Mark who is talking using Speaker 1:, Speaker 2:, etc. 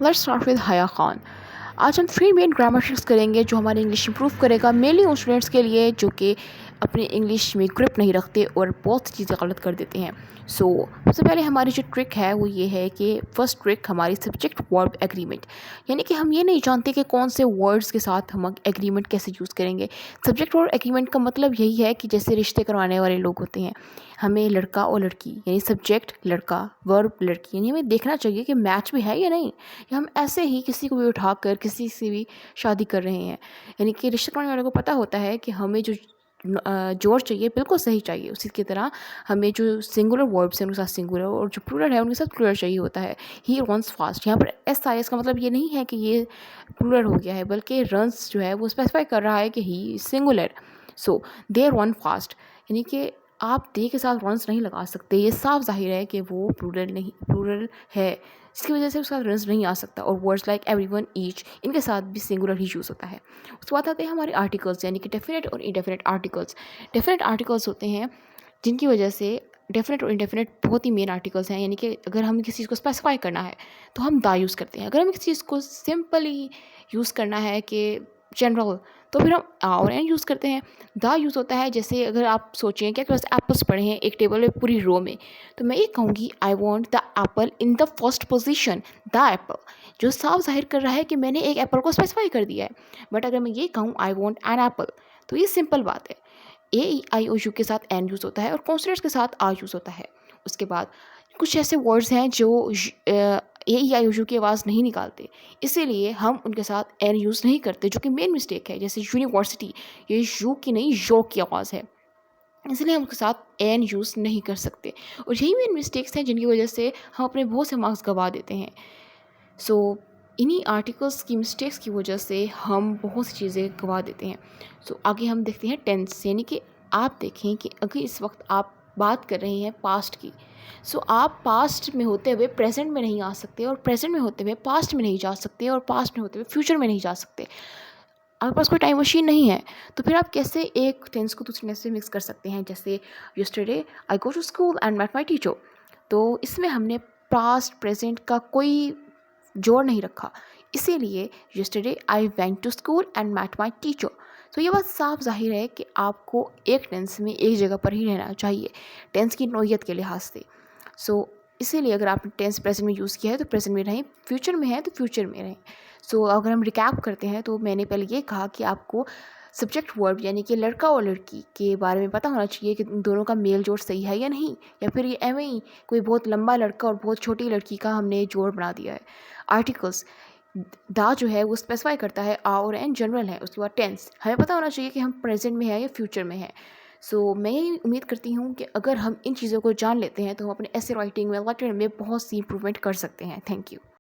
Speaker 1: Let's start with हया खान। आज हम 3 मेन ग्रामर ट्रिक्स करेंगे जो हमारी इंग्लिश इंप्रूव करेगा, मेनली उन स्टूडेंट्स के लिए जो कि अपनी इंग्लिश में ग्रिप नहीं रखते और बहुत सी चीज़ें गलत कर देते हैं। सबसे पहले हमारी जो ट्रिक है वो ये है कि फर्स्ट ट्रिक हमारी सब्जेक्ट वर्ब एग्रीमेंट, यानी कि हम ये नहीं जानते कि कौन से वर्ड्स के साथ हम एग्रीमेंट कैसे यूज़ करेंगे। सब्जेक्ट वर्ब एग्रीमेंट का मतलब यही है कि जैसे रिश्ते करवाने वाले लोग होते हैं, हमें लड़का और लड़की यानी सब्जेक्ट लड़का वर्ब लड़की यानी हमें देखना चाहिए कि मैच भी है या नहीं, या हम ऐसे ही किसी को भी उठाकर किसी से भी शादी कर रहे हैं। यानी कि रिश्ते करने वाले को पता होता है कि हमें जो जोड़ चाहिए बिल्कुल सही चाहिए, उसी की तरह हमें जो सिंगुलर वर्ब्स हैं उनके साथ सिंगुलर और जो प्लूरल है उनके साथ प्लूरल चाहिए होता है। ही रन्स फास्ट, यहाँ पर एस आई एस का मतलब ये नहीं है कि ये प्लूरल हो गया है, बल्कि रन्स जो है वो स्पेसिफाई कर रहा है कि ही सिंगुलर। दे रन फास्ट, यानी कि आप दे के साथ रन्स नहीं लगा सकते, ये साफ जाहिर है कि वो प्लूरल है, इसकी वजह से उसका रन्स नहीं आ सकता। और वर्ड्स लाइक एवरीवन, ईच, इनके साथ भी सिंगुलर ही यूज़ होता है। उसके बाद आते हैं हमारे आर्टिकल्स, यानी कि डेफिनेट और इनडेफिनेट आर्टिकल्स। डेफिनेट आर्टिकल्स होते हैं जिनकी वजह से डेफिनेट और इनडेफिनेट बहुत ही मेन आर्टिकल्स हैं, यानी कि अगर हमें किसी चीज़ को स्पेसिफाई करना है तो हम दा यूज़ करते हैं। अगर हमें किसी चीज़ को सिंपली यूज़ करना है कि जनरल, तो फिर हम आ और एन यूज़ करते हैं। द यूज़ होता है जैसे अगर आप सोचें कि आपके पास एप्पल्स पड़े हैं एक टेबल में पूरी रो में, तो मैं ये कहूँगी I want the apple in the first position, the Apple, जो साफ जाहिर कर रहा है कि मैंने एक एप्पल को स्पेसिफाई कर दिया है। बट अगर मैं ये कहूँ आई वॉन्ट एन एप्पल, तो ये सिंपल बात है। ए आई ओ यू के साथ एन यूज़ होता है और कॉन्सोनेंट्स के साथ आ यूज़ होता है। उसके बाद कुछ ऐसे वर्ड्स हैं जो ए ई आई ओ यू की आवाज़ नहीं निकालते, इसीलिए हम उनके साथ एन यूज़ नहीं करते, जो कि मेन मिस्टेक है। जैसे यूनिवर्सिटी, ये यू की नहीं यो की आवाज़ है, इसलिए हम उसके साथ एन यूज़ नहीं कर सकते। और यही मेन मिस्टेक्स हैं जिनकी वजह से हम अपने बहुत से मार्क्स गंवा देते हैं। सो इन्हीं आर्टिकल्स की मिस्टेक्स की वजह से हम बहुत सी चीज़ें गंवा देते हैं। आगे हम देखते हैं टेंस, यानी कि आप देखें कि अगर इस वक्त आप बात कर रहे हैं पास्ट की, आप पास्ट में होते हुए प्रेजेंट में नहीं आ सकते, और प्रेजेंट में होते हुए पास्ट में नहीं जा सकते, और पास्ट में होते हुए फ्यूचर में नहीं जा सकते। आपके पास कोई टाइम मशीन नहीं है, तो फिर आप कैसे एक टेंस को दूसरे टेंस से मिक्स कर सकते हैं। जैसे yesterday I go to school and met my teacher, तो इसमें हमने पास्ट प्रेजेंट का कोई जोड़ नहीं रखा, इसीलिए yesterday I went to school and met my teacher. तो ये बात साफ जाहिर है कि आपको एक टेंस में एक जगह पर ही रहना चाहिए टेंस की नोयत के लिहाज से। इसीलिए अगर आपने टेंस प्रेजेंट में यूज़ किया है तो प्रेजेंट में रहें, फ्यूचर में है तो फ्यूचर में रहें। अगर हम रिकैप करते हैं तो मैंने पहले ये कहा कि आपको सब्जेक्ट वर्ब यानी कि लड़का और लड़की के बारे में पता होना चाहिए कि दोनों का मेल जोड़ सही है या नहीं, या फिर ये एवं ही कोई बहुत लंबा लड़का और बहुत छोटी लड़की का हमने जोड़ बना दिया है। आर्टिकल्स, दा जो है वो स्पेसिफाई करता है आ और एन जनरल है। उसके बाद टेंस, हमें पता होना चाहिए कि हम प्रेजेंट में हैं या फ्यूचर में हैं। मैं यही उम्मीद करती हूँ कि अगर हम इन चीज़ों को जान लेते हैं तो हम अपने ऐसे राइटिंग में लेटर में बहुत सी इंप्रूवमेंट कर सकते हैं। Thank you.